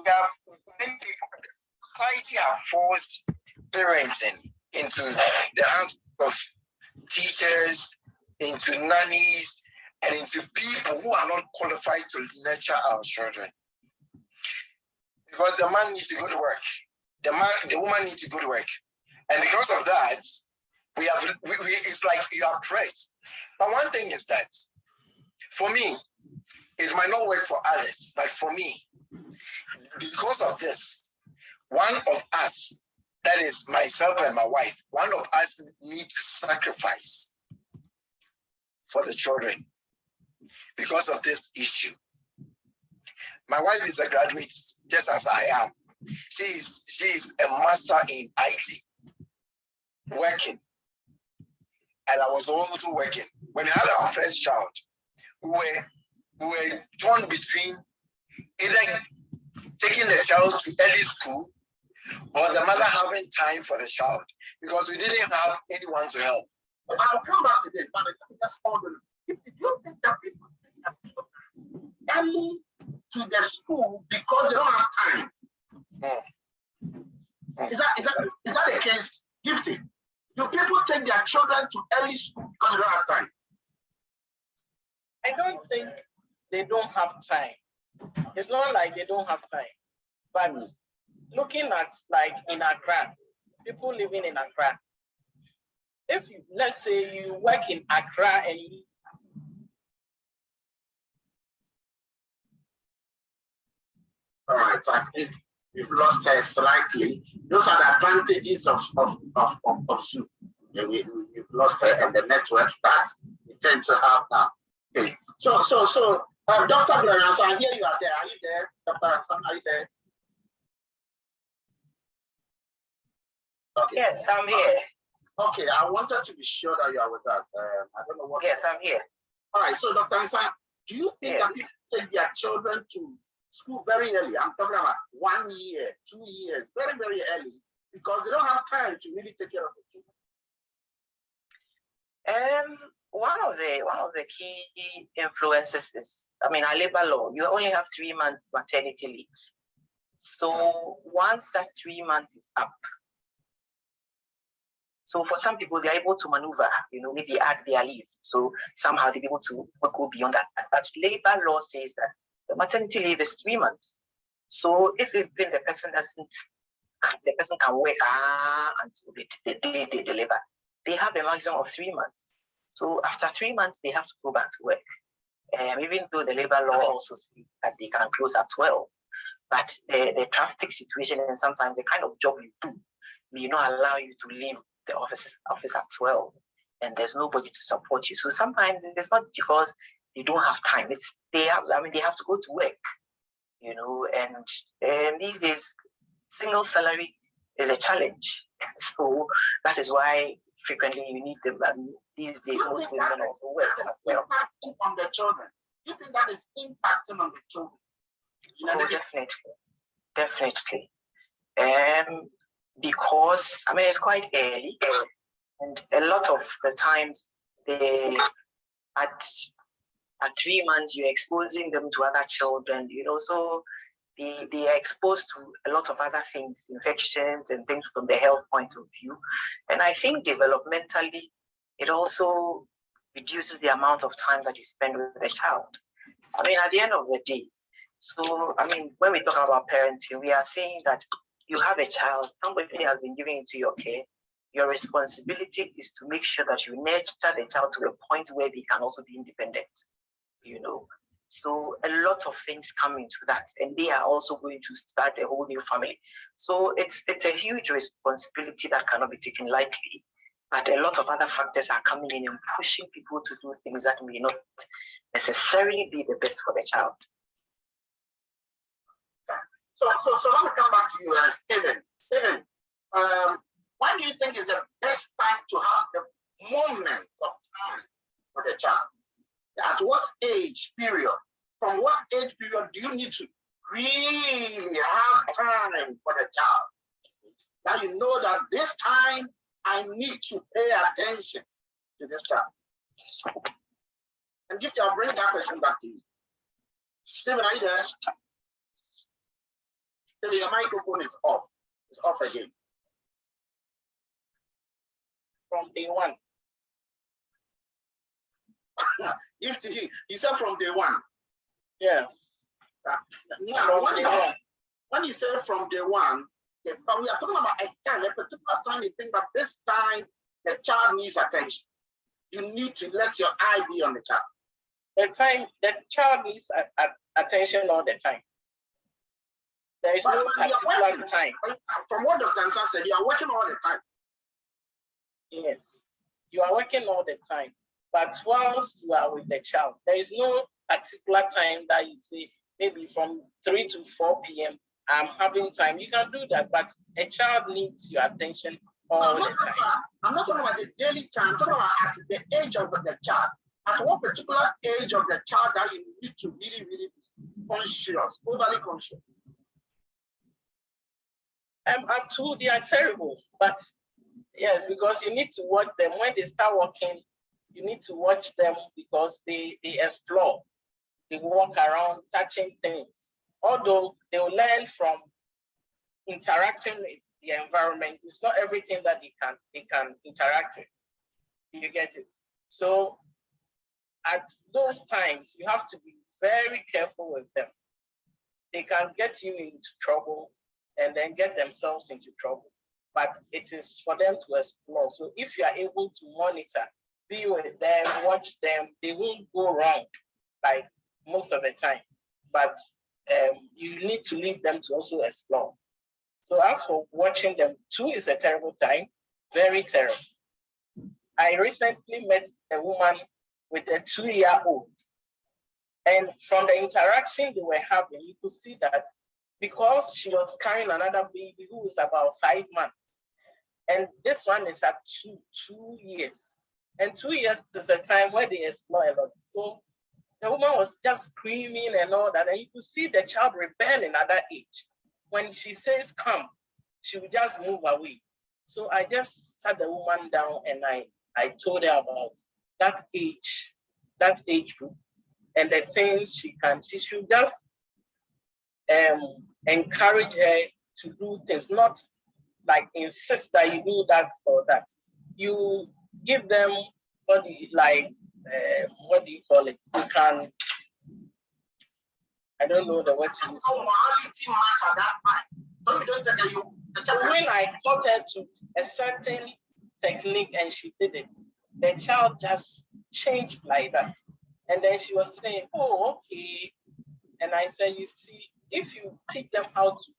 have many people. Society have forced parenting into the hands of teachers, into nannies, and into people who are not qualified to nurture our children. Because the man needs to go to work, the woman needs to go to work, and because of that, it's like you are pressed. But one thing is that, for me, it might not work for others, but for me, because of this, one of us, that is myself and my wife, one of us needs to sacrifice for the children because of this issue. My wife is a graduate, just as I am. She is a master in IT, working. And I was also working. When we had our first child, we were torn between either taking the child to early school or the mother having time for the child, because we didn't have anyone to help. I'll come back to this, but just hold on. If you think that people early to the school because they don't have time, is that the case, Gifty? Do people take their children to early school because they don't have time? I don't think they don't have time. It's not like they don't have time, but looking at like in Accra, people living in Accra, if you, let's say you work in Accra and you all right, I think we've lost her slightly. Those are the advantages of Zoom. Yeah, we've lost her and the network that we tend to have now. Okay. So Dr. Gloria Ansa, I hear you are there. Are you there? Dr. Ansa, are you there? Okay. Yes, I'm here. Okay, I wanted to be sure that you are with us. I don't know what. Yes, I'm here. All right, so Dr. Ansa, do you think that people take their children to school very early? I'm talking about 1 year, 2 years, very, very early, because they don't have time to really take care of the children. One of the key influences is, I mean, our labor law. You only have 3 months maternity leave. So once that 3 months is up, so for some people, they're able to maneuver, maybe add their leave. So somehow they're able to go beyond that. But labor law says that the maternity leave is 3 months. So if even the person can work until they deliver, they have a maximum of 3 months. So after 3 months, they have to go back to work. Even though the labor law also says that they can close at 12, but the traffic situation and sometimes the kind of job you do may not allow you to leave the office at 12, and there's nobody to support you. So sometimes it's not because they don't have time. They have to go to work, and these days single salary is a challenge. So that is why frequently you need them. These days most women also work as well. Impacting on the children. Do you think that is impacting on the children? Oh, definitely. Because it's quite early, and a lot of the times at 3 months you're exposing them to other children, so they are exposed to a lot of other things, infections and things from the health point of view. And I think developmentally it also reduces the amount of time that you spend with the child. At the end of the day, so when we talk about parenting, we are saying that you have a child, somebody has been giving into your care. Your responsibility is to make sure that you nurture the child to a point where they can also be independent, So a lot of things come into that, and they are also going to start a whole new family. So it's a huge responsibility that cannot be taken lightly, but a lot of other factors are coming in and pushing people to do things that may not necessarily be the best for the child. So let me come back to you, Stephen. Stephen, when do you think is the best time to have the moment of time for the child? At what age period? From what age period do you need to really have time for the child? Now you know that this time I need to pay attention to this child. And Gifty, I'll bring that question back to you. Stephen, are you there? So your microphone is off. It's off again. From day one. He said from day one. Yes. Now, when you say from day one, but we are talking about a time, a particular time you think that this time the child needs attention. You need to let your eye be on the child. The child needs attention all the time. There is no particular time. From what Dr. Ansa said, you are working all the time. Yes, you are working all the time. But once you are with the child, there is no particular time that you say, maybe from 3 to 4 p.m., I'm having time. You can do that, but a child needs your attention all the time. I'm not talking about the daily time. I'm talking about at the age of the child. At what particular age of the child that you need to really, really be conscious, overly conscious? At 2, they are terrible, but yes, because you need to watch them. When they start walking, you need to watch them because they explore. They walk around touching things. Although they will learn from interacting with the environment, it's not everything that they can interact with. You get it? So at those times, you have to be very careful with them. They can get you into trouble and then get themselves into trouble. But it is for them to explore. So if you are able to monitor, be with them, watch them, they won't go wrong, like most of the time. But you need to leave them to also explore. So as for watching them, 2 is a terrible time, very terrible. I recently met a woman with a 2-year-old. And from the interaction they were having, you could see that because she was carrying another baby who is about 5 months, and this one is at 2 years. And 2 years is a time where they explore a lot. So the woman was just screaming and all that. And you could see the child rebelling at that age. When she says, come, she will just move away. So I just sat the woman down and I told her about that age group and the things she should just encourage her to do things, not like insist that you do that or that. You give them what do you call it? You can, I don't know the word to use. When I taught her to a certain technique and she did it, the child just changed like that. And then she was saying, oh, okay. And I said, you see, if you teach them how to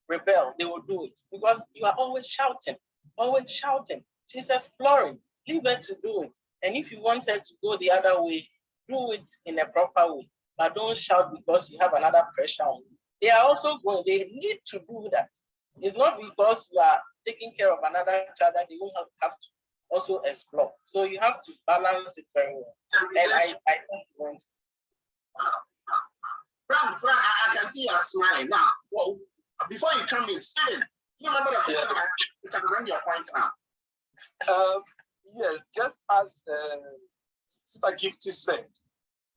rebel, they will do it. Because you are always shouting, always shouting. She's exploring. Leave her to do it. And if you want her to go the other way, do it in a proper way. But don't shout because you have another pressure on you. They are also going, they need to do that. It's not because you are taking care of another child that they won't have to also explore. So you have to balance it very well. And I think you want to. Frank, I can see you are smiling. Now, well, before you come in, Steven, you remember the question? You can bring your point now. Yes, just as Sister Gifty said,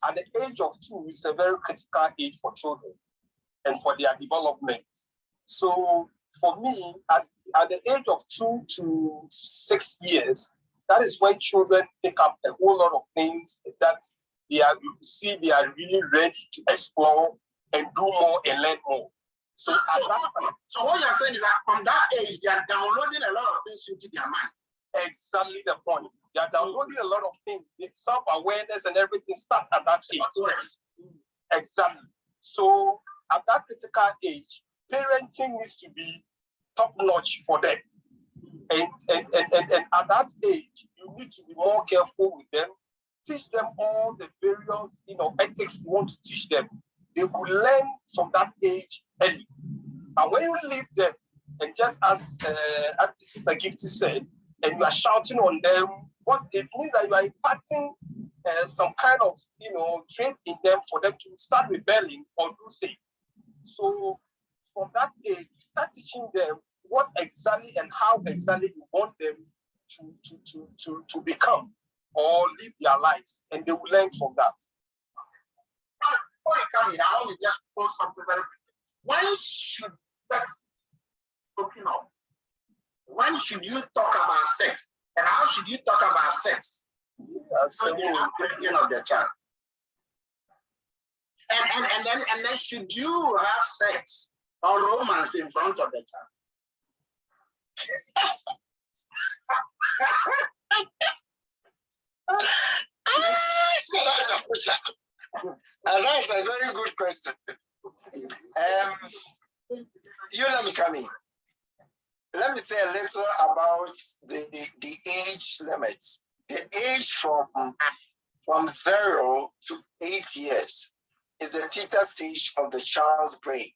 at the age of 2 is a very critical age for children and for their development. So for me, at the age of 2 to 6 years, that is when children pick up a whole lot of things that they are really ready to explore and do more and learn more. So what you're saying is that from that age, they are downloading a lot of things into their mind. Exactly the point. They are downloading a lot of things. Self-awareness and everything starts at that age. Exactly. So at that critical age, parenting needs to be top-notch for them. And at that age, you need to be more careful with them. Teach them all the various, ethics you want to teach them. They will learn from that age early. And when you leave them, and just as Sister Gifty said, and you are shouting on them, what it means that you are impacting some kind of, trait in them for them to start rebelling or do things. So from that age, you start teaching them what exactly and how exactly you want them to become or live their lives, and they will learn from that. Before you come in, I want to just post something very quickly. when should sex spoken of? When should you talk about sex? And how should you talk about sex? So the upbringing of the child. And then should you have sex or romance in front of the child? And that's a very good question. You let me come in. Let me say a little about the age limits. The age from 0 to 8 years is the theta stage of the child's brain.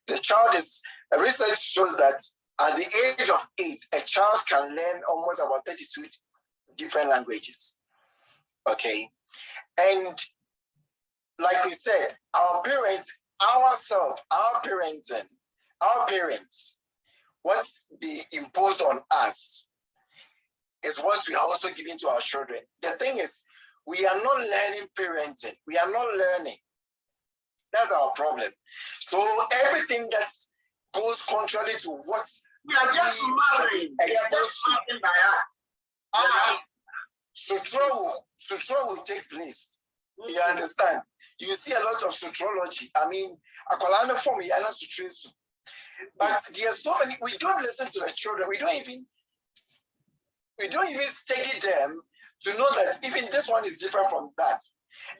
The child research shows that at the age of 8, a child can learn almost about 32 different languages. Okay. And like we said, our parents, ourselves, our parents, what they impose on us is what we are also giving to our children. The thing is, we are not learning parenting. We are not learning. That's our problem. So everything that goes contrary to what we are just marrying. We are just marrying by heart. Sutra will take place. You understand? You see a lot of sutrology. I mean, Akolana form Yana Sutris. But there are so many, we don't listen to the children. We don't even study them to know that even this one is different from that.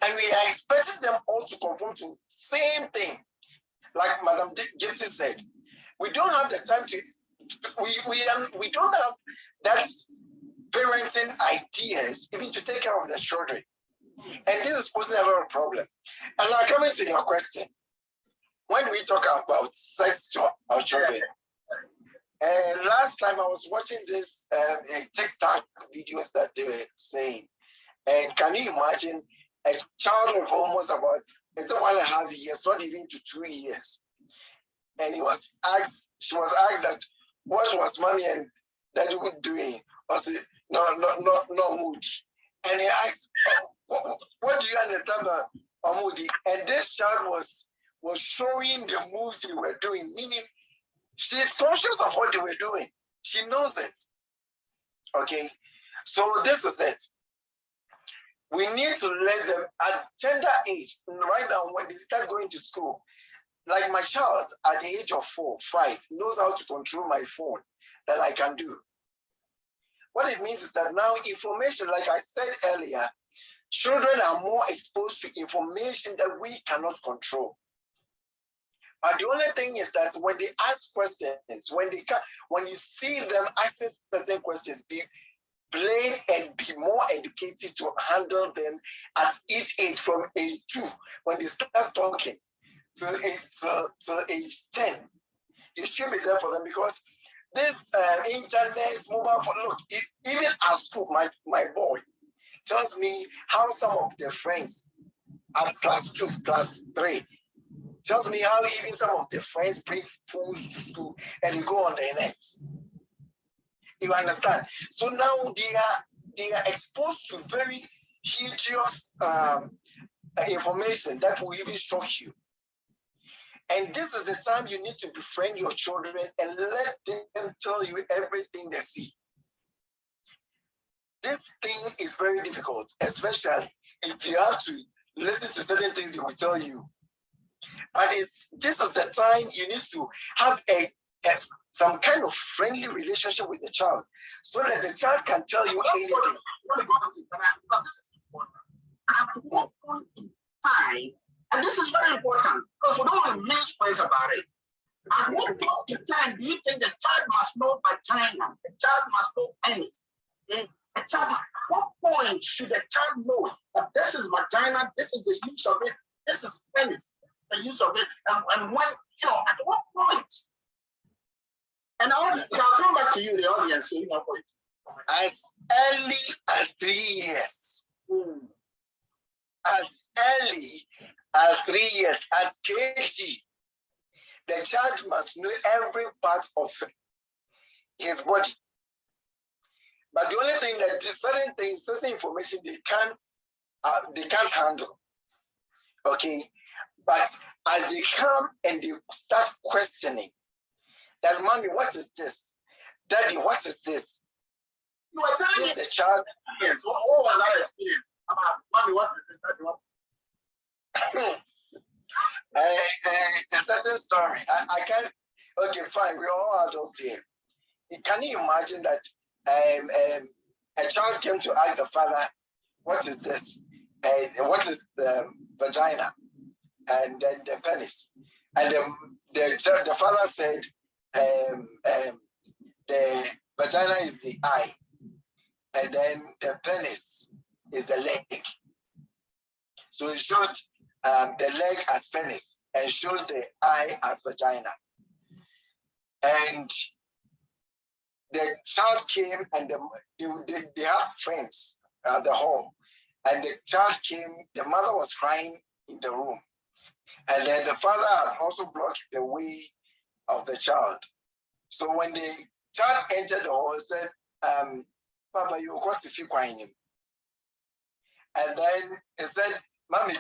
And we are expecting them all to conform to same thing. Like Madam Gifty said, we don't have the time to, we don't have that parenting ideas even to take care of the children. And this is posing a lot of problem. And now coming to your question, when we talk about sex to our children, last time I was watching this TikTok videos that they were saying, and can you imagine a child of almost about 1.5 years, not even to 2 years, and she was asked that what was mommy and daddy were doing? I said, no mood. And he asked, what do you understand about moody? And this child was showing the moves they were doing, meaning she's conscious of what they were doing. She knows it. Okay, so this is it. We need to let them at tender age, right now when they start going to school. Like my child at the age of 4, 5 knows how to control my phone that I can do. What it means is that now information, like I said earlier, children are more exposed to information that we cannot control. But the only thing is that when they ask questions, when you see them asking certain questions, be plain and be more educated to handle them at each age, from age 2, when they start talking, to age 10. You should be there for them, because this internet, mobile phone, look, even at school, my boy tells me how some of their friends at class 2, class 3, tells me how even some of their friends bring phones to school and they go on the net. You understand? So now they are exposed to very hideous information that will even shock you. And this is the time you need to befriend your children and let them tell you everything they see. This thing is very difficult, especially if you have to listen to certain things they will tell you. But this is the time you need to have some kind of friendly relationship with the child, so that the child can tell you anything. At what point in time, and this is very important because we don't want to mince words about it. At what point in time do you think the child must know vagina? The child must know penis. A child, at what point should the child know that this is vagina, this is the use of it, this is penis, the use of it, and when, at what point? And I'll come back to you, the audience, so you know for it. As early as 3 years. As early as 3 years, as KG, the child must know every part of his body. But the only thing that certain things, certain information they can't handle. Okay, But as they come and they start questioning, that mommy, what is this? Daddy, what is this? You were telling me the child experience. What was that experience? Mommy, what is this? Daddy, what? A certain story. I can't. Okay, fine. We're all adults here. Can you imagine that a child came to ask the father, "What is this? What is the vagina?" And then the penis. And the father said, the vagina is the eye, and then the penis is the leg. So he showed the leg as penis and showed the eye as vagina. And the child came, and they had friends at the hall. And the child came, the mother was crying in the room. And then the father had also blocked the way of the child. So when the child entered the hall, he said, Papa, you got to crying him. And then he said, Mommy, you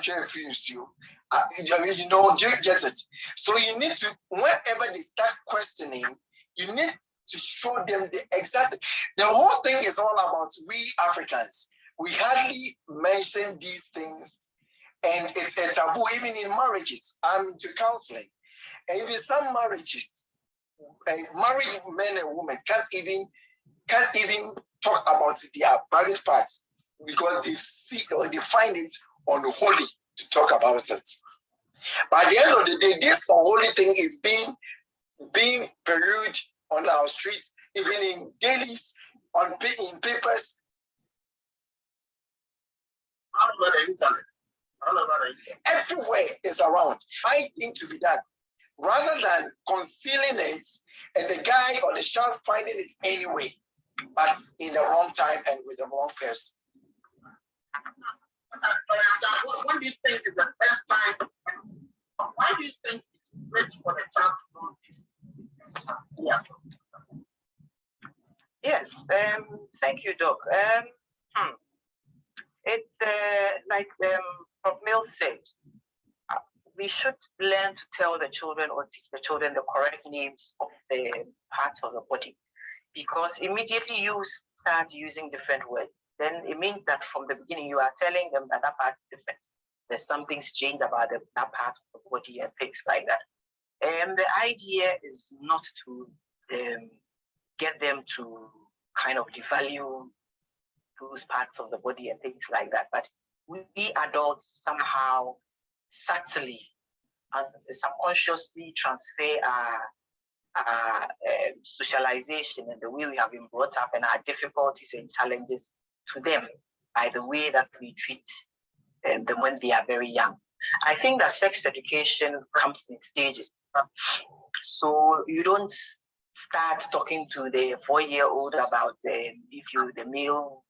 know, do you get it? So you need to, whenever they start questioning, you need to show them the exact. The whole thing is all about we Africans. We hardly mention these things, and it's a taboo even in marriages. I'm into counseling, and even some marriages, married men and women can't even talk about their private parts because they see or they find it unholy to talk about it. But at the end of the day, this unholy thing is being perused on our streets, even in dailies, in papers. All over the internet. All over the internet. Everywhere is around. Fighting to be done. Rather than concealing it and the guy or the child finding it anyway, but in the wrong time and with the wrong person. When do you think is the best time? Why do you think it's great for the child to know this? Yes. Yes. Thank you, Doc. It's like Prof Mills said. We should learn to tell the children or teach the children the correct names of the parts of the body, because immediately you start using different words, then it means that from the beginning you are telling them that that part is different. There's something strange about that part of the body and things like that. The idea is not to get them to kind of devalue those parts of the body and things like that, but we adults somehow subtly and subconsciously transfer our socialization and the way we have been brought up and our difficulties and challenges to them by the way that we treat them when they are very young. I think that sex education comes in stages. So you don't start talking to the 4-year-old about if the male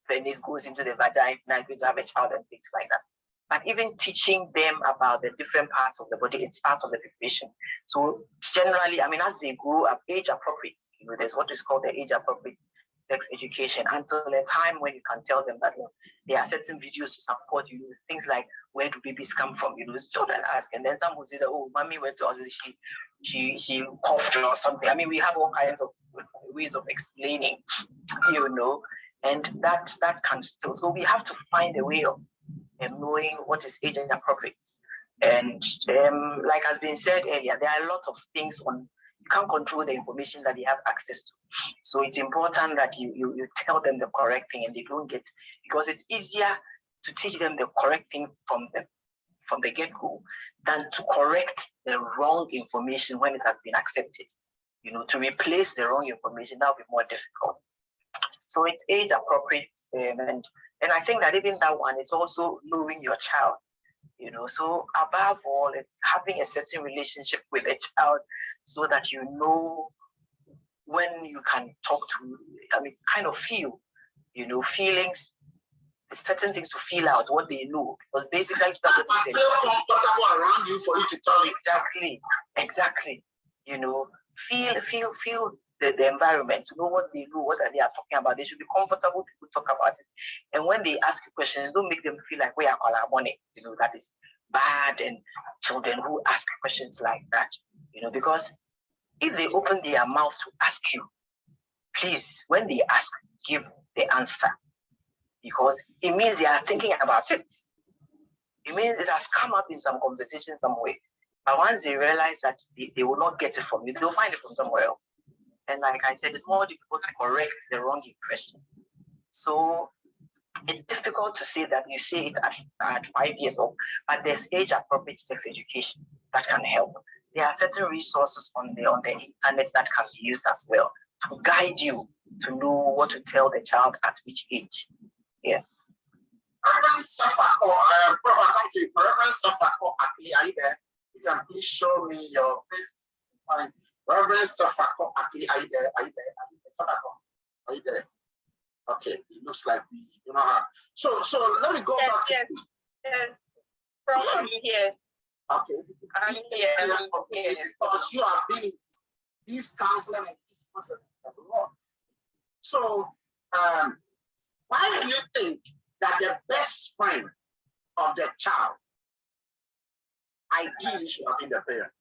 penis goes into the vagina, you're going to have a child and things like that. But even teaching them about the different parts of the body, it's part of the preparation. So generally, I mean, as they grow up, age appropriate, there's what is called the age appropriate sex education, until a time when you can tell them that there are certain videos to support you, things like where do babies come from, children ask, and then some will say that, oh, mommy went to hospital, she coughed or something. I mean, we have all kinds of ways of explaining, and that can still, so we have to find a way of knowing what is age appropriate. And like has been said earlier, there are a lot of things you can't control the information that they have access to. So it's important that you tell them the correct thing and they don't get, because it's easier to teach them the correct thing from the get-go than to correct the wrong information when it has been accepted. To replace the wrong information, that will be more difficult. So it's age appropriate, and I think that even that one, it's also knowing your child, so above all, it's having a certain relationship with a child so that you know when you can talk to, kind of feel, feelings, certain things to feel out what they know, because basically that's what they say. Feel comfortable around you for you to tell them. Exactly. Feel the environment, to know what they know, what they are talking about. They should be comfortable to talk about it. And when they ask you questions, don't make them feel like we are all our money. That is bad and children who ask questions like that, because if they open their mouth to ask you, please, when they ask, give the answer, because it means they are thinking about it. It means it has come up in some conversation somewhere. But once they realize that they will not get it from you, they'll find it from somewhere else. And like I said, it's more difficult to correct the wrong impression. So it's difficult to say that you say it at 5 years old, but there's age-appropriate sex education that can help. There are certain resources on the internet that can be used as well to guide you to know what to tell the child at which age. Yes. Reverend Sefakai, Prof, I come to you. Reverend Sefakai, Akli, are you there? You can please show me your face. Fine. Reverend Sefakai, Akli, are you there? Are you there? Sefakai, are you there? Okay, it looks like we, So let me go back. Yes. Prof, I'm here. Okay. I'm here. Okay, because you have been in these counseling and these processes a lot. So, why do you think that the best friend of the child ideally should have been the parent?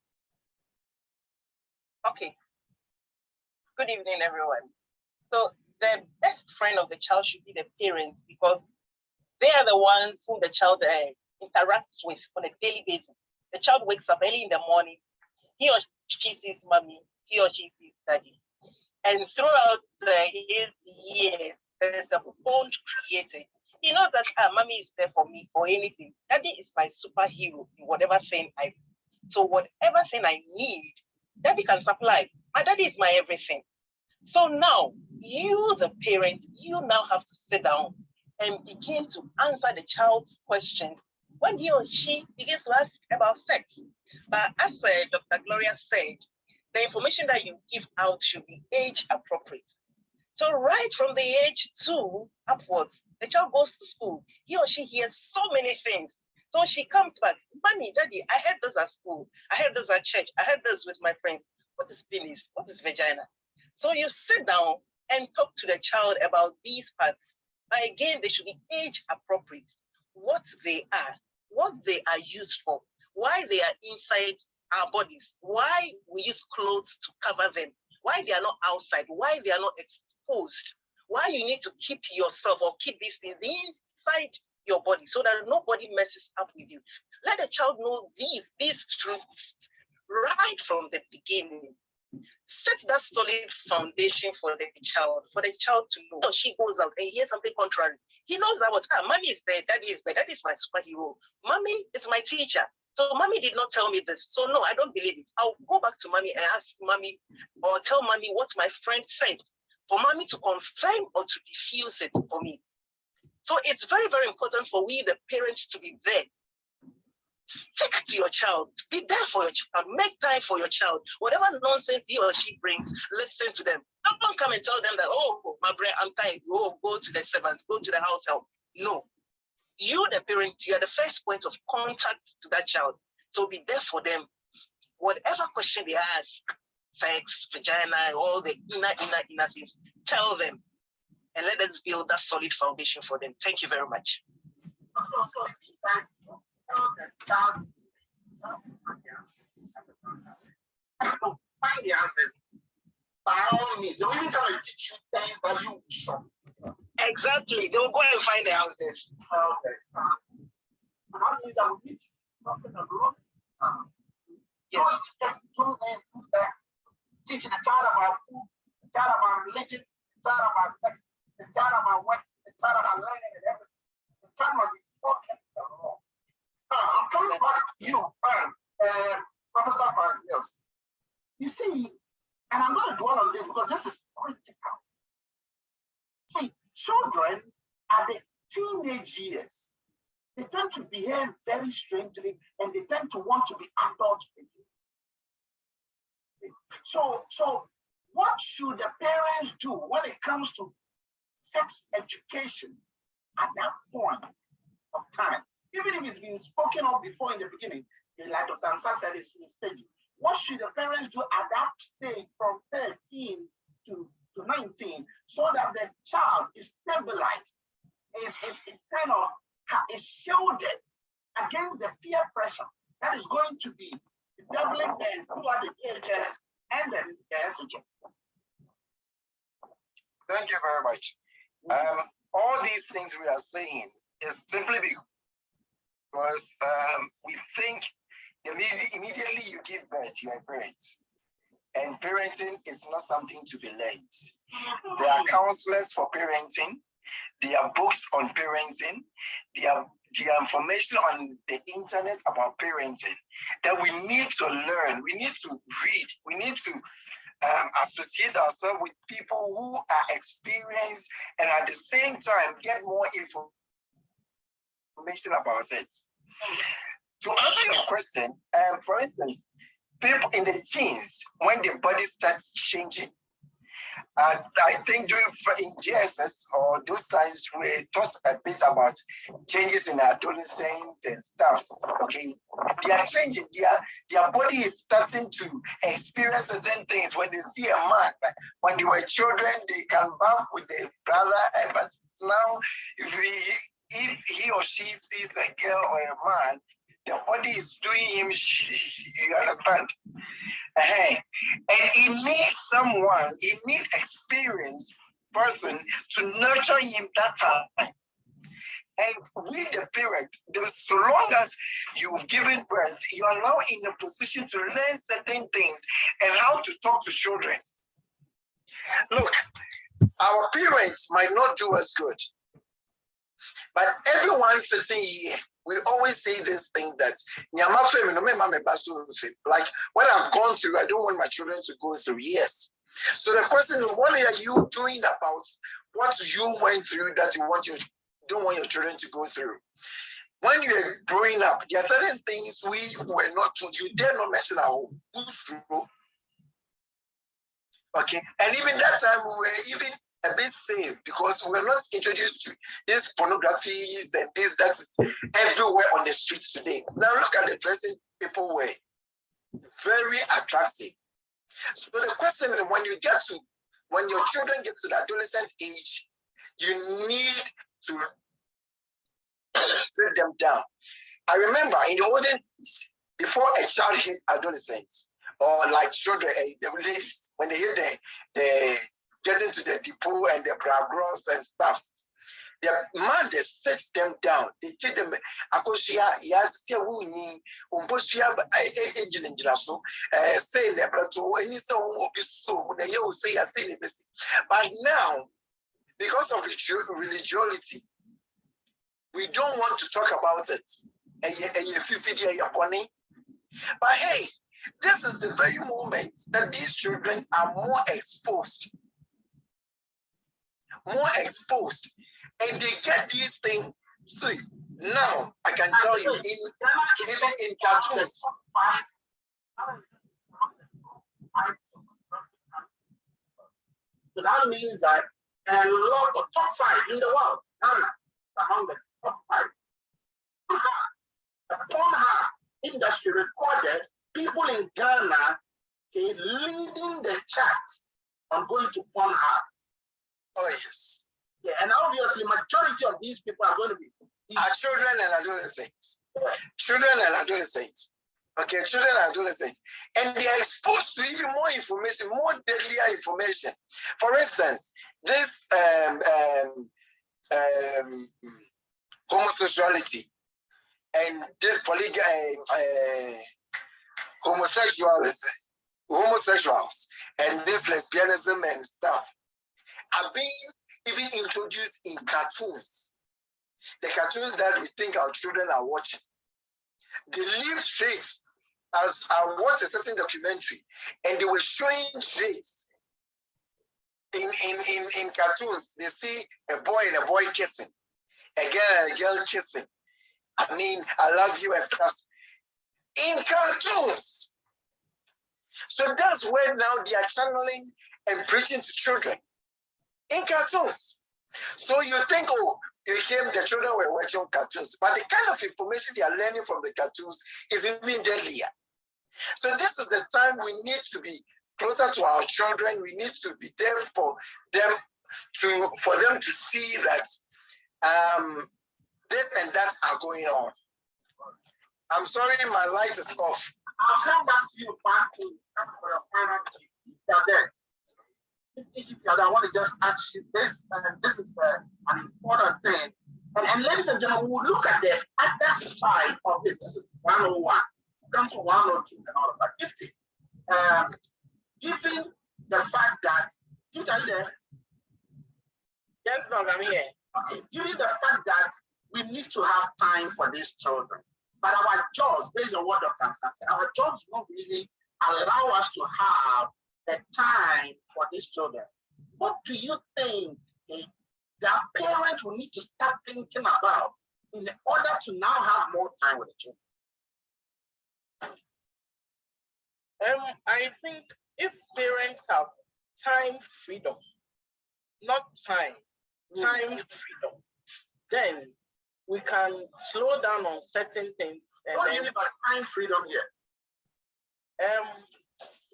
Okay. Good evening, everyone. So the best friend of the child should be the parents, because they are the ones whom the child interacts with on a daily basis. The child wakes up early in the morning, he or she sees mommy, he or she sees daddy. And throughout his years, there's a bond created. He knows that mommy is there for me for anything. Daddy is my superhero in whatever thing I do. So whatever thing I need, daddy can supply. My daddy is my everything. So now, you, the parent, you now have to sit down and begin to answer the child's questions when he or she begins to ask about sex. But as Dr. Gloria said, the information that you give out should be age appropriate. So right from the age 2 upwards, the child goes to school. He or she hears so many things. So she comes back, mommy, daddy, I heard this at school. I heard this at church. I heard this with my friends. What is penis? What is vagina? So you sit down and talk to the child about these parts. But again, they should be age appropriate. What they are used for, why they are inside our bodies, why we use clothes to cover them, why they are not outside, why they are not exposed, why you need to keep yourself or keep these things inside your body so that nobody messes up with you. Let the child know these truths right from the beginning. Set that solid foundation for the child to know. So she goes out and hears something contrary. He knows that mommy is there, daddy is there, daddy is my superhero. Mommy is my teacher. So mommy did not tell me this. So no, I don't believe it. I'll go back to mommy and ask mommy or tell mommy what my friend said for mommy to confirm or to diffuse it for me. So it's very, very important for we, the parents, to be there. Stick to your child. Be there for your child. Make time for your child. Whatever nonsense he or she brings, listen to them. Don't come and tell them that, oh, my brother, I'm tired. Oh, go to the servants, go to the house help. No. You, the parent, you are the first point of contact to that child. So be there for them. Whatever question they ask, sex, vagina, all the inner things, tell them. And let us build that solid foundation for them. Thank you very much. The child find the answers by all means. They will even come and teach you things that you shock. Exactly. They will go and find the answers. Okay. And that means that we need to do something a lot. Yes. Not just do this, do that. Teaching the child about food, the child about religion, the child about sex, the child about what, the child about learning and everything. The child must be talking a lot. I'm coming back to you, Professor Frank. You see, and I'm going to dwell on this because this is critical. See, children at the teenage years, they tend to behave very strangely and they tend to want to be adults with you. So what should the parents do when it comes to sex education at that point of time? Even if it's been spoken of before in the beginning, like Dr. Ansa said, it's in stages. What should the parents do at that stage from 13 to 19 so that the child is stabilized, is kind of is shielded against the peer pressure that is going to be developing throughout the PHS and the SHS. Thank you very much. All these things we are saying is simply because we think immediately you give birth, you are parents. And parenting is not something to be learned. There are counselors for parenting. There are books on parenting. There are information on the internet about parenting that we need to learn. We need to read. We need to associate ourselves with people who are experienced and at the same time get more information about it. To answer your question, for instance, people in the teens, when their body starts changing, I think in GSS or those times we taught a bit about changes in adolescent and stuff. Okay, they are changing. Their body is starting to experience certain things. When they see a man, when they were children, they can bump with their brother. But now, if he or she sees a girl or a man, the body is doing him, you understand? And he needs someone, he needs experienced person to nurture him that time. And with the parent, so long as you've given birth, you are now in a position to learn certain things and how to talk to children. Look, our parents might not do us good, but everyone sitting here, we always say this thing that, like what I've gone through, I don't want my children to go through. Yes. So the question is, what are you doing about what you went through that you don't want your children to go through? When you're growing up, there are certain things we were not told. You dare not mention our who's through. Okay. And even that time, we were even a bit safe because we're not introduced to these pornographies and this that's everywhere on the street today. Now look at the dressing people wear. Very attractive. So the question is, when your children get to the adolescent age, you need to sit them down. I remember in the olden days, before a child hits adolescence, or like children, the ladies, when they hit the get into the depot and the bra-gross and stuff, the man, they set them down. They tell them, but now, because of religiosity, we don't want to talk about it. But hey, this is the very moment that these children are more exposed, and they get these things. See, now I can tell you, even in cartoons. So that means that a lot of top 5 in the world, among the top 5. The Pornhub industry recorded people in Ghana leading the chart on going to Pornhub. Oh yes. Yeah, and obviously majority of these people are going to be children and adolescents. Yeah. Children and adolescents. Okay, children and adolescents. And they are exposed to even more information, more deadlier information. For instance, this homosexuality and this homosexuals and this lesbianism and stuff are being even introduced in cartoons. The cartoons that we think our children are watching. They live straight. As I watched a certain documentary, and they were showing traits in cartoons. They see a boy and a boy kissing, a girl and a girl kissing. I mean, I love you and stuff. In cartoons. So that's where now they are channeling and preaching to children. In cartoons. So you think, oh, the children were watching cartoons, but the kind of information they are learning from the cartoons is even deadlier. So this is the time we need to be closer to our children. We need to be there for them to see that this and that are going on. I'm sorry, my light is off. I'll come back to you, Panty, for your final there. I want to just ask you this, and this is an important thing. And ladies and gentlemen, we'll look at the other side of it. This is 101. Come to 102 and all of that. 50. Given the fact that, are you there? Yes, Lord, I'm here. Okay. Given the fact that we need to have time for these children, but our jobs, based on what Dr. Ansa said, our jobs won't really allow us to have the time for these children. What do you think that parents will need to start thinking about in order to now have more time with the children? I think if parents have time freedom, not time freedom, then we can slow down on certain things. And what do you mean by time freedom here?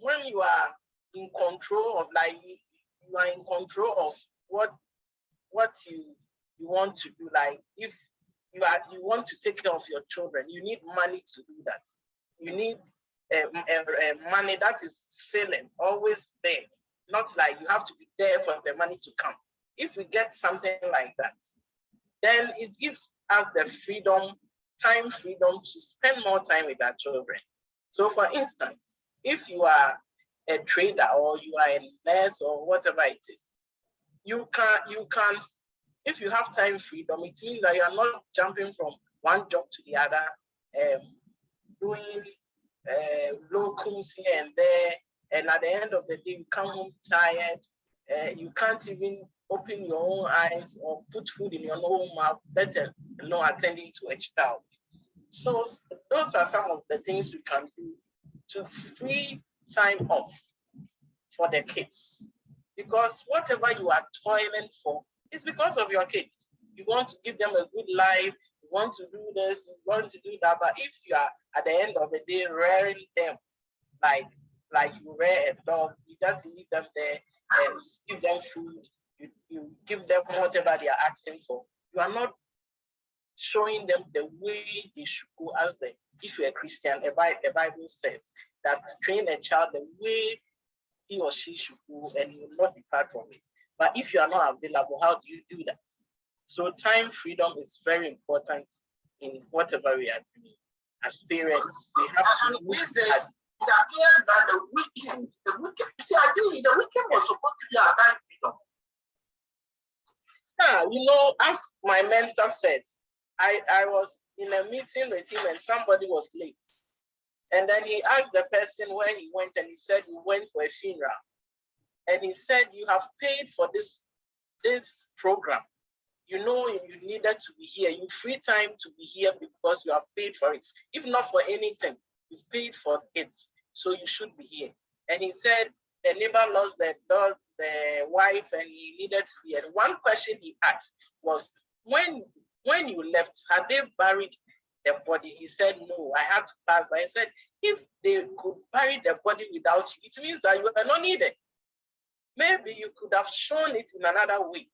When you are in control of, like, you are in control of what you want to do. Like, if you want to take care of your children, you need money to do that. You need money that is filling, always there. Not like you have to be there for the money to come. If we get something like that, then it gives us the freedom, time freedom to spend more time with our children. So for instance, if you are a trader or you are a nurse or whatever it is, you can, if you have time freedom, it means that you are not jumping from one job to the other, doing locums here and there, and at the end of the day, you come home tired. You can't even open your own eyes or put food in your own mouth, better attending to a child. So those are some of the things you can do to free time off for the kids. Because whatever you are toiling for is because of your kids. You want to give them a good life, you want to do this, you want to do that, but if you are at the end of the day rearing them like you rear a dog, you just leave them there and give them food, you give them whatever they are asking for. You are not showing them the way they should go. As if you're a Christian, the Bible says that train a child the way he or she should go and you will not depart from it. But if you are not available, how do you do that? So time freedom is very important in whatever we are doing. As parents, we have to these days, it appears that the weekend, see, ideally, the weekend was supposed to be our time freedom. Yeah, as my mentor said, I was in a meeting with him and somebody was late. And then he asked the person where he went, and he said he went for a funeral. And he said, you have paid for this program. You needed to be here. You free time to be here because you have paid for it. If not for anything, you've paid for it, so you should be here. And he said the neighbor lost the wife and he needed to be here. And one question he asked was, when you left, had they buried the body? He said, no, I had to pass by. He said, if they could bury the body without you, it means that you are not needed. Maybe you could have shown it in another way.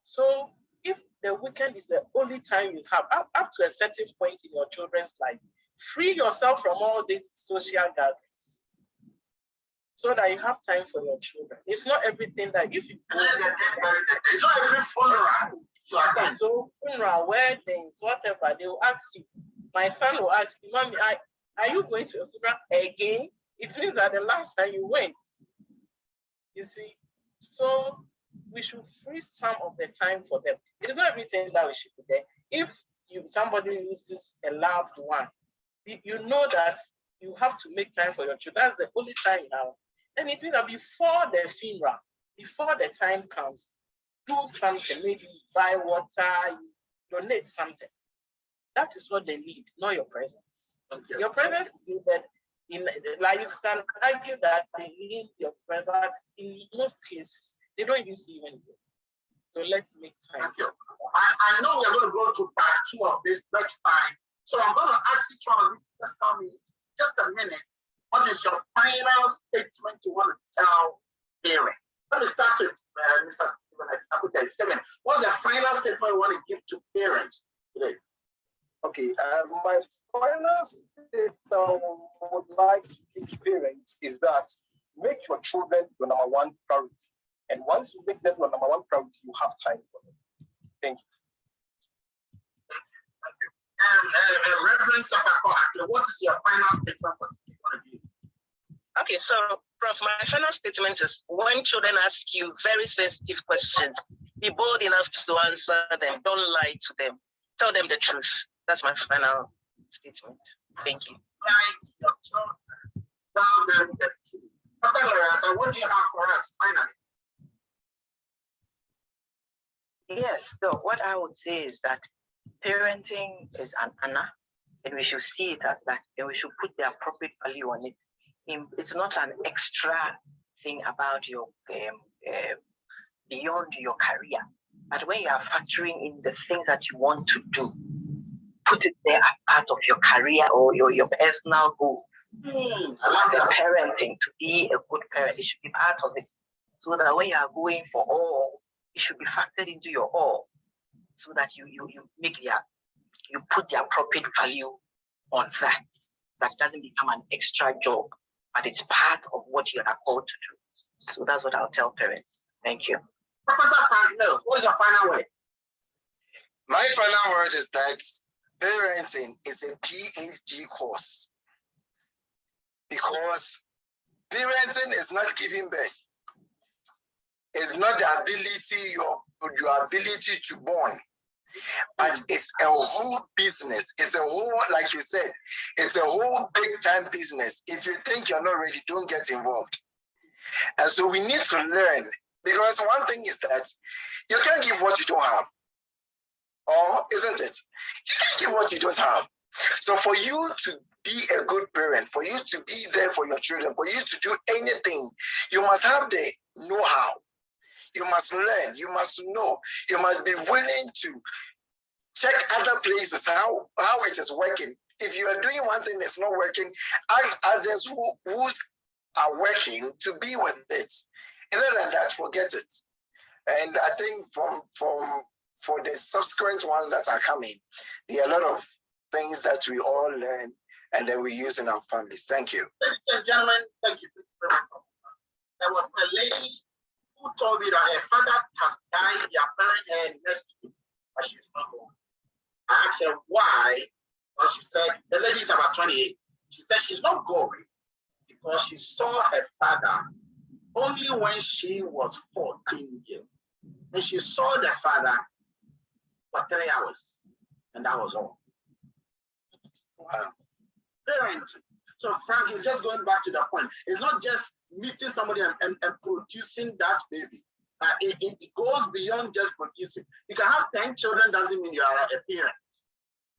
So if the weekend is the only time you have, up to a certain point in your children's life, free yourself from all these social gatherings so that you have time for your children. It's not everything that if you go, it's not every funeral. So funeral, weddings, whatever, they will ask you. My son will ask you, Mommy, are you going to a funeral again? It means that the last time you went. You see, so we should free some of the time for them. It's not everything that we should be there. If somebody loses a loved one, you know that you have to make time for your children. That's the only time now. And it means that before the funeral, before the time comes, do something. Maybe buy water, donate something. That is what they need, not your presence. Okay. Your presence is needed. Like you can argue that they need your presence, but in most cases, they don't even see you anymore. So let's make time. Thank you. I know we're going to go to part 2 of this next time. So I'm going to ask each one of you to just tell me, just a minute, what is your final statement you want to tell parents? Let me start with Mr. Stephen. What's the final statement you want to give to parents today? Okay, my final statement would like to give parents is that make your children your number one priority. And once you make them your number one priority, you have time for them. Thank you. Reverend Sefakai, what is your final statement for you? Okay, so Prof, my final statement is when children ask you very sensitive questions, be bold enough to answer them. Don't lie to them. Tell them the truth. That's my final statement. Thank you. Lie to your children. Tell them the truth. Dr. Gloria Ansa, what do you have for us finally? Yes, so what I would say is that parenting is an honor, and we should see it as that, and we should put the appropriate value on it. It's not an extra thing about your beyond your career, but when you are factoring in the things that you want to do, put it there as part of your career or your personal goals. As a parenting, to be a good parent, it should be part of it, so that when you are going for all, it should be factored into your all, so that you put the appropriate value on that. That doesn't become an extra job, but it's part of what you are called to do. So that's what I'll tell parents. Thank you. Professor Frank Mills, what is your final word? My final word is that parenting is a PhD course, because parenting is not giving birth. It's not the ability, your ability to born, but it's a whole business. It's a whole, like you said, it's a whole big time business. If you think you're not ready, don't get involved. And so we need to learn, because one thing is that you can't give what you don't have. Or isn't it? You can't give what you don't have. So for you to be a good parent, for you to be there for your children, for you to do anything, you must have the know-how. You must learn, you must know, you must be willing to check other places, how it is working. If you are doing one thing that's not working, ask others who are working to be with it. Other than that, forget it. And I think for the subsequent ones that are coming, there are a lot of things that we all learn and then we use in our families. Thank you. Ladies and gentlemen, thank you very much. There was a lady who told me that her father has died, they are burying her next week, but she's not going. I asked her why, and she said, the lady is about 28. She said she's not going because she saw her father only when she was 14 years. And she saw the father for 3 hours, and that was all. Wow. Parenting. So Frank is just going back to the point. It's not just meeting somebody and producing that baby. It goes beyond just producing. You can have 10 children, doesn't mean you are a parent.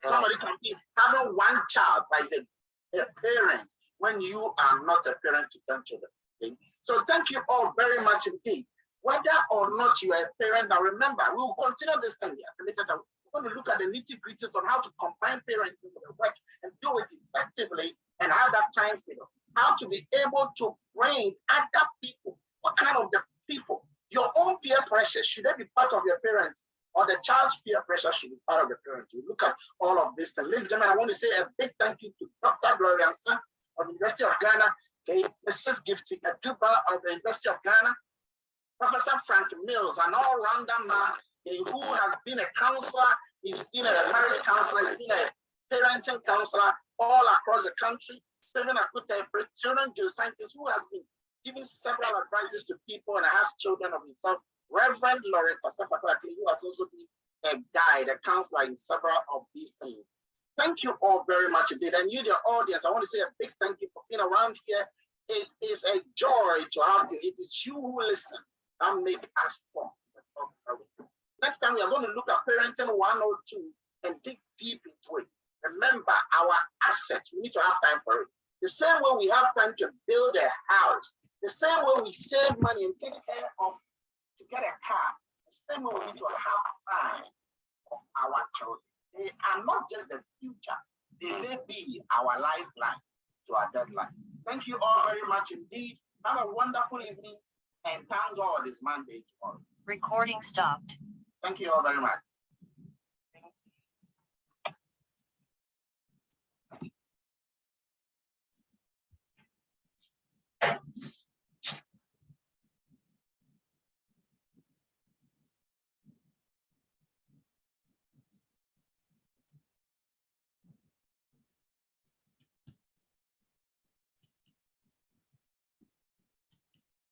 Somebody can be having one child, but is a parent when you are not a parent to 10 children. Okay? So thank you all very much indeed. Whether or not you are a parent, now remember, we will continue this thing here. We're going to look at the nitty-gritties on how to combine parenting with the work and do it effectively and have that time freedom. How to be able to bring other people. What kind of the people? Your own peer pressure, should they be part of your parents? Or the child's peer pressure should be part of the parents? You look at all of this. And ladies and gentlemen, I want to say a big thank you to Dr. Gloria Ansa of the University of Ghana, okay, Mrs. Gifty Adu-Bah of the University of Ghana, Professor Frank Mills, an all-rounder man who has been a counselor, he's been a marriage counselor, he's been a parenting counselor all across the country, Stephen Akuta, a children geoscientist who has been giving several advices to people and has children of himself, Reverend Lauretta, Sefakai, who has also been a guide, a counselor in several of these things. Thank you all very much indeed. And you, the audience, I want to say a big thank you for being around here. It is a joy to have you. It is you who listen and make us talk. Next time we are going to look at Parenting 102 and dig deep into it. Remember our assets. We need to have time for it. The same way we have time to build a house, the same way we save money and take care of to get a car, the same way we need to have time for our children. They are not just the future, they may be our lifeline to our deadline. Thank you all very much indeed. Have a wonderful evening and thank God it's Monday tomorrow. Recording stopped. Thank you all very much.